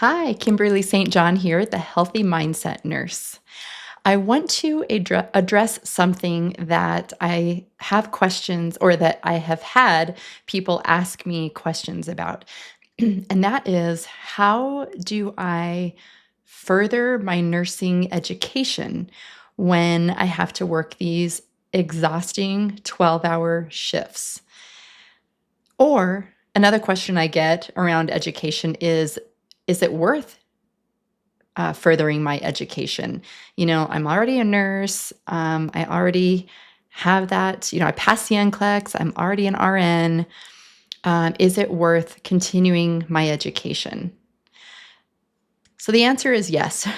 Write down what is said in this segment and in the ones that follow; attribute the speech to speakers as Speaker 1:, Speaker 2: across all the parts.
Speaker 1: Hi, Kimberly St. John here, the Healthy Mindset Nurse. I want to address something that I have questions or that I have had people ask me questions about. And that is, how do I further my nursing education when I have to work these exhausting 12-hour shifts? Or another question I get around education is it worth furthering my education? I'm already a nurse. I already have that. I passed the NCLEX. I'm already an RN. Is it worth continuing my education? So the answer is yes.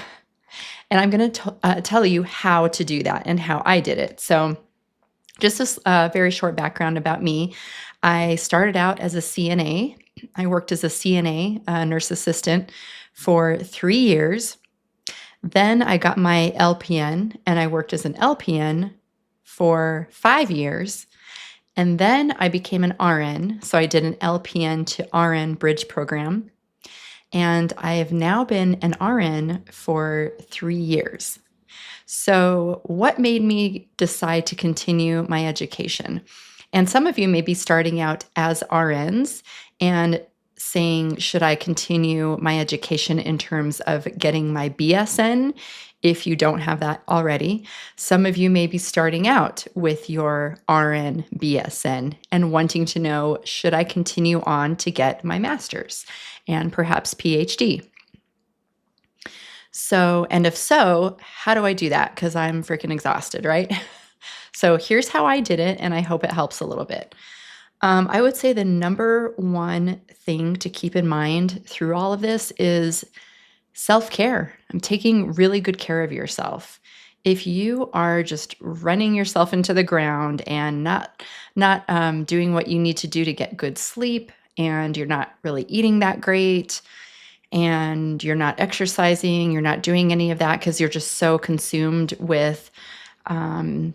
Speaker 1: And I'm going to tell you how to do that and how I did it. So just a very short background about me. I started out as a CNA. I worked as a CNA, nurse assistant, for 3 years. Then I got my LPN and I worked as an LPN for 5 years. And then I became an RN. So I did an LPN to RN bridge program. And I have now been an RN for 3 years. So, what made me decide to continue my education? And some of you may be starting out as RNs and saying, should I continue my education in terms of getting my BSN if you don't have that already? Some of you may be starting out with your RN BSN and wanting to know, should I continue on to get my master's and perhaps PhD? So, and if so, how do I do that? Because I'm freaking exhausted, right? So, here's how I did it, and I hope it helps a little bit. I would say the number one thing to keep in mind through all of this is self care. I'm taking really good care of yourself. If you are just running yourself into the ground and not doing what you need to do to get good sleep, and you're not really eating that great, and you're not exercising, you're not doing any of that because you're just so consumed with um,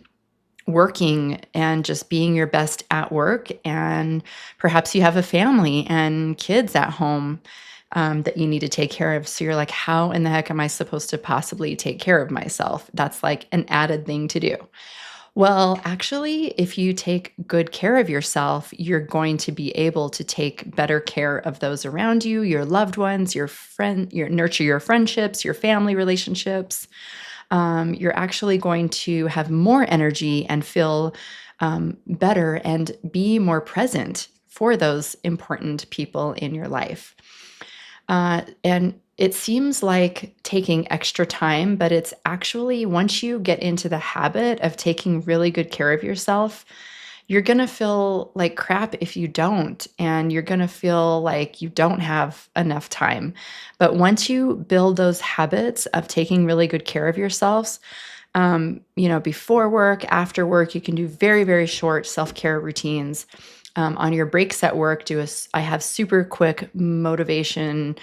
Speaker 1: working and just being your best at work. And perhaps you have a family and kids at home that you need to take care of. So you're like, how in the heck am I supposed to possibly take care of myself? That's like an added thing to do. Well, actually, if you take good care of yourself, you're going to be able to take better care of those around you, your loved ones, nurture your friendships, your family relationships. You're actually going to have more energy and feel better and be more present for those important people in your life. And it seems like taking extra time, but it's actually once you get into the habit of taking really good care of yourself, you're going to feel like crap if you don't. And you're going to feel like you don't have enough time. But once you build those habits of taking really good care of yourselves, before work, after work, you can do very, very short self-care routines. On your breaks at work, I have super quick motivational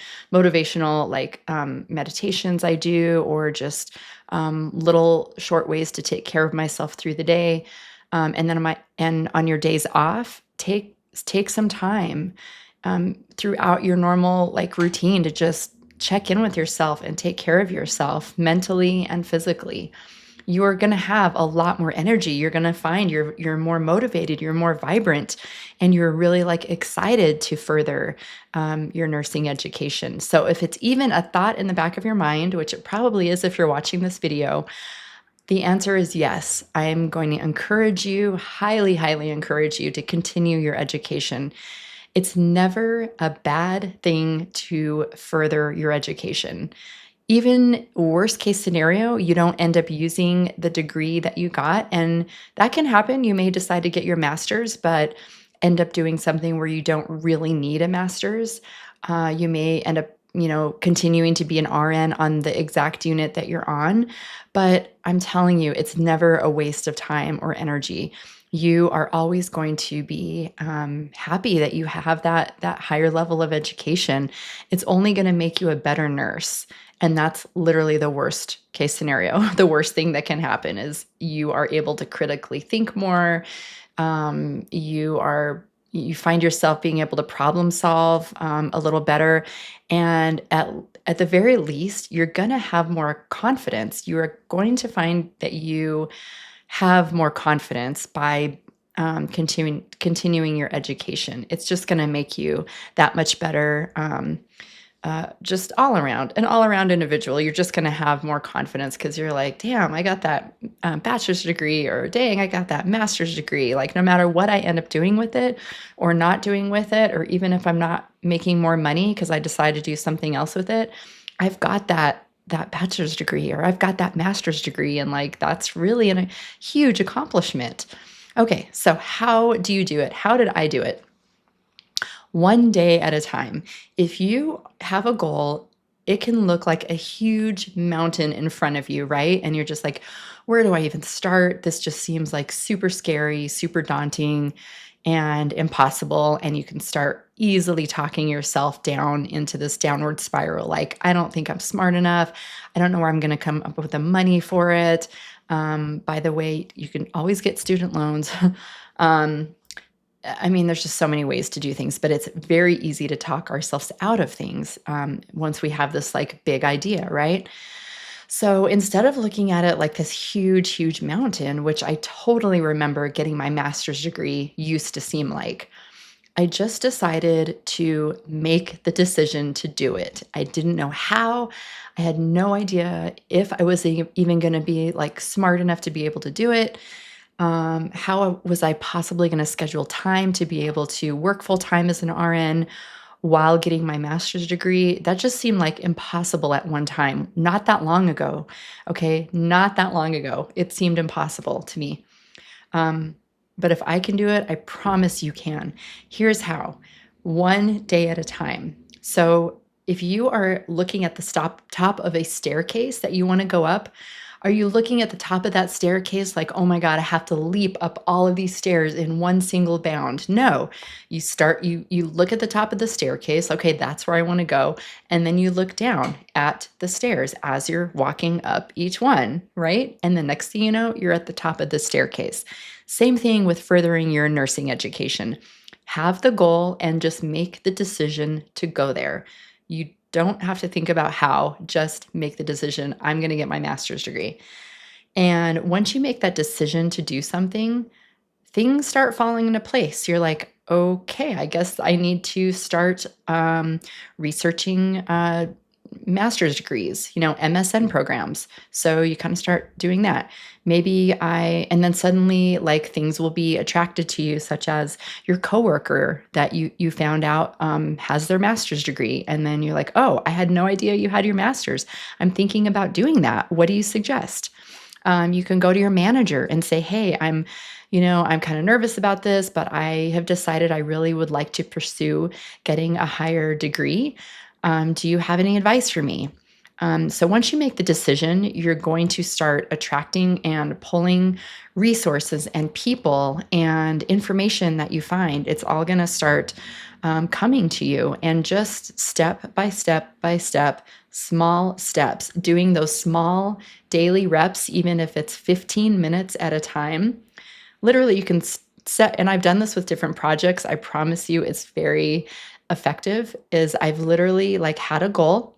Speaker 1: like meditations I do, or just little short ways to take care of myself through the day. And then on your days off, take some time throughout your normal like routine to just check in with yourself and take care of yourself mentally and physically. You're going to have a lot more energy. You're going to find you're more motivated, you're more vibrant, and you're really like excited to further your nursing education. So if it's even a thought in the back of your mind, which it probably is if you're watching this video, the answer is yes. I am going to encourage you, highly, highly encourage you to continue your education. It's never a bad thing to further your education. Even worst case scenario, you don't end up using the degree that you got. And that can happen. You may decide to get your master's, but end up doing something where you don't really need a master's. You may end up, continuing to be an RN on the exact unit that you're on. But I'm telling you, it's never a waste of time or energy. You are always going to be happy that you have that higher level of education. It's only going to make you a better nurse. And that's literally the worst case scenario. The worst thing that can happen is you are able to critically think more. You are you find yourself being able to problem solve a little better. And at the very least, you're going to have more confidence. You are going to find that you have more confidence by continuing your education. It's just going to make you that much better. Just an all around individual. You're just going to have more confidence because you're like, damn, I got that bachelor's degree, or dang, I got that master's degree. Like, no matter what I end up doing with it or not doing with it, or even if I'm not making more money because I decide to do something else with it, I've got that bachelor's degree, or I've got that master's degree. And like, that's really a huge accomplishment. Okay, so how do you do it? How did I do it? One day at a time. If you have a goal, it can look like a huge mountain in front of you, right? And you're just like, where do I even start? This just seems like super scary, super daunting, and impossible. And you can start easily talking yourself down into this downward spiral. Like, I don't think I'm smart enough. I don't know where I'm going to come up with the money for it. By the way, you can always get student loans. I mean, there's just so many ways to do things, but it's very easy to talk ourselves out of things once we have this like big idea, right? So instead of looking at it like this huge, huge mountain, which I totally remember getting my master's degree used to seem like, I just decided to make the decision to do it. I didn't know how. I had no idea if I was even going to be like smart enough to be able to do it. How was I possibly going to schedule time to be able to work full time as an RN while getting my master's degree? That just seemed like impossible at one time, not that long ago. Okay, not that long ago. It seemed impossible to me. But if I can do it, I promise you can. Here's how: one day at a time. So if you are looking at the top of a staircase that you want to go up, are you looking at the top of that staircase like, oh my God, I have to leap up all of these stairs in one single bound? No, you look at the top of the staircase. Okay, that's where I want to go. And then you look down at the stairs as you're walking up each one, right? And the next thing you know, you're at the top of the staircase. Same thing with furthering your nursing education. Have the goal and just make the decision to go there. You don't have to think about how, just make the decision. I'm going to get my master's degree. And once you make that decision to do something, things start falling into place. You're like, okay, I guess I need to start researching master's degrees, MSN programs. So you kind of start doing that. And then suddenly like things will be attracted to you, such as your coworker that you found out has their master's degree. And then you're like, oh, I had no idea you had your master's. I'm thinking about doing that. What do you suggest? You can go to your manager and say, hey, I'm kind of nervous about this, but I have decided I really would like to pursue getting a higher degree. Do you have any advice for me? So once you make the decision, you're going to start attracting and pulling resources and people and information that you find. It's all going to start coming to you, and just step by step by step, small steps, doing those small daily reps, even if it's 15 minutes at a time. Literally, you can set, and I've done this with different projects. I promise you it's very effective. Is I've literally like had a goal,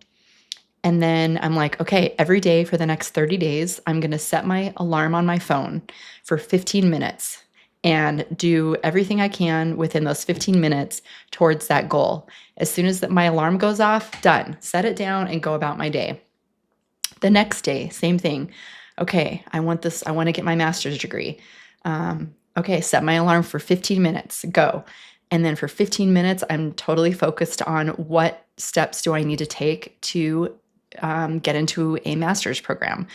Speaker 1: and then I'm like, okay, every day for the next 30 days, I'm going to set my alarm on my phone for 15 minutes and do everything I can within those 15 minutes towards that goal. As soon as my alarm goes off, done. Set it down and go about my day. The next day, same thing. Okay, I want to get my master's degree. Okay, set my alarm for 15 minutes, go. And then for 15 minutes, I'm totally focused on what steps do I need to take to get into a master's program.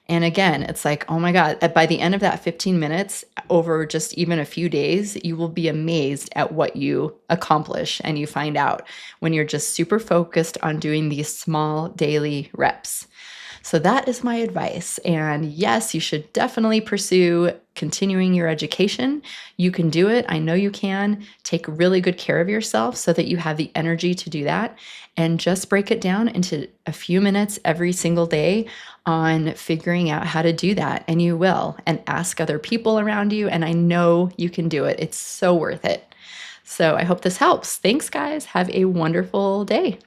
Speaker 1: And again, it's like, oh my God, by the end of that 15 minutes, over just even a few days, you will be amazed at what you accomplish. And you find out when you're just super focused on doing these small daily reps. So that is my advice. And yes, you should definitely pursue continuing your education. You can do it. I know you can. Take really good care of yourself so that you have the energy to do that. And just break it down into a few minutes every single day on figuring out how to do that. And you will. And ask other people around you. And I know you can do it. It's so worth it. So I hope this helps. Thanks, guys. Have a wonderful day.